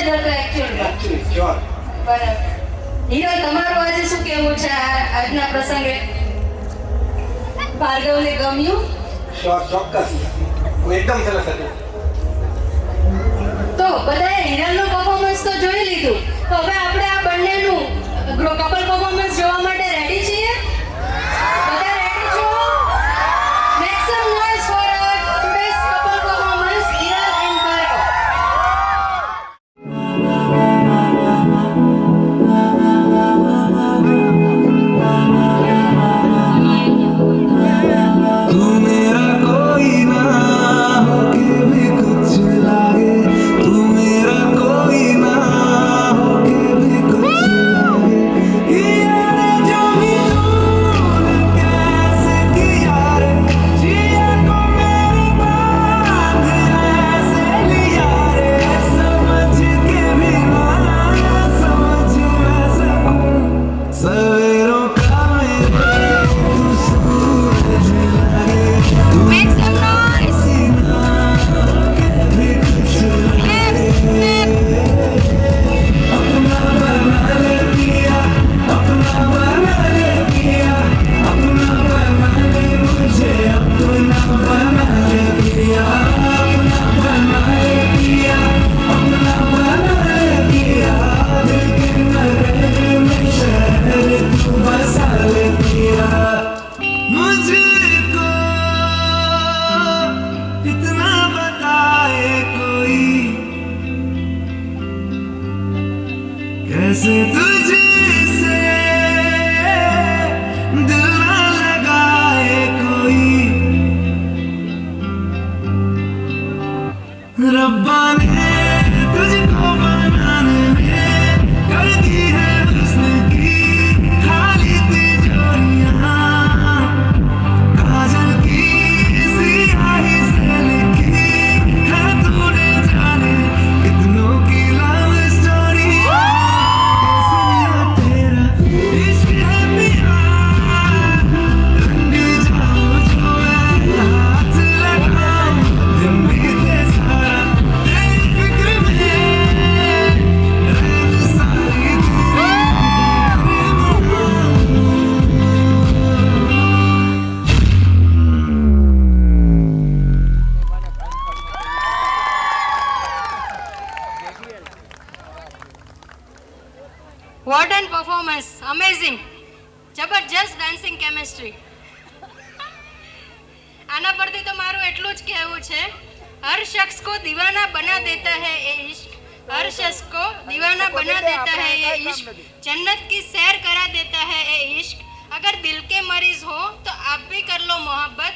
જ હતો actually sure. બરાબર. હીરો, તમારું આજે શું કહેવું છે આજના પ્રસંગે? ભાર્ગવને ગમ્યું? શ્યોર, ચોક્કસ. એકદમ સરસ હતું. તો બધાએ હિરલનું પરફોર્મન્સ તો જોઈ લીધું, તો હવે આપણે આ બંનેનું કપલ પરફોર્મન્સ જોવા માટે રેડી છીએ? બધા રેડી છો? Make some noise for today's couple performance, Hiral and Bhargav. तू मेरा कोई ना होके भी कुछ लागे, तू मेरा कोई ना होके भी कुछ लागे, किया रे जो भी तूने कैसे किया रे, जिया को मेरे बांध ऐसे लिया रे, समझ के भी ना समझ मैं सकूं, सवेरों का मेरे तू सूरज लागे, तू Make some noise. भी कुछ लागे, अपना बना ले पिया, अपना बना ले पिया, अपना बना ले मुझे, अपना बना ले पिया, अपना बना ले पिया, अपना बना ले पिया, दिल के नगर में शहर तू बसा ले पिया, मुझको इतना बताए कोई, कैसे तुझसे दिल ना लगाए कोई, रब्बा ने तुझको बनाने में कर दी है हुस्न की खाली तिजोरियां, काजल की सियाही से लिखी है तूने जाने कितनों की लव स्टोरी, कैसे तेरा इश्क है पिया, रंग जाऊं जो मैं हाथ लगाऊं, दिन बीते सारा तेरी फिक्र में, रैन सारी तेरी What an performance! Amazing! જબરજસ્ત ડાન્સિંગ કેમિસ્ટ્રી. આના પરથી તો મારું એટલું જ કહેવું છે, હર શખ્સ को दीवाना बना देता है ये इश्क, हर शख्स को दीवाना बना देता है ये इश्क, जन्नत की सैर करा देता है ये इश्क, अगर दिल के मरीज हो तो आप भी कर लो मोहब्बत,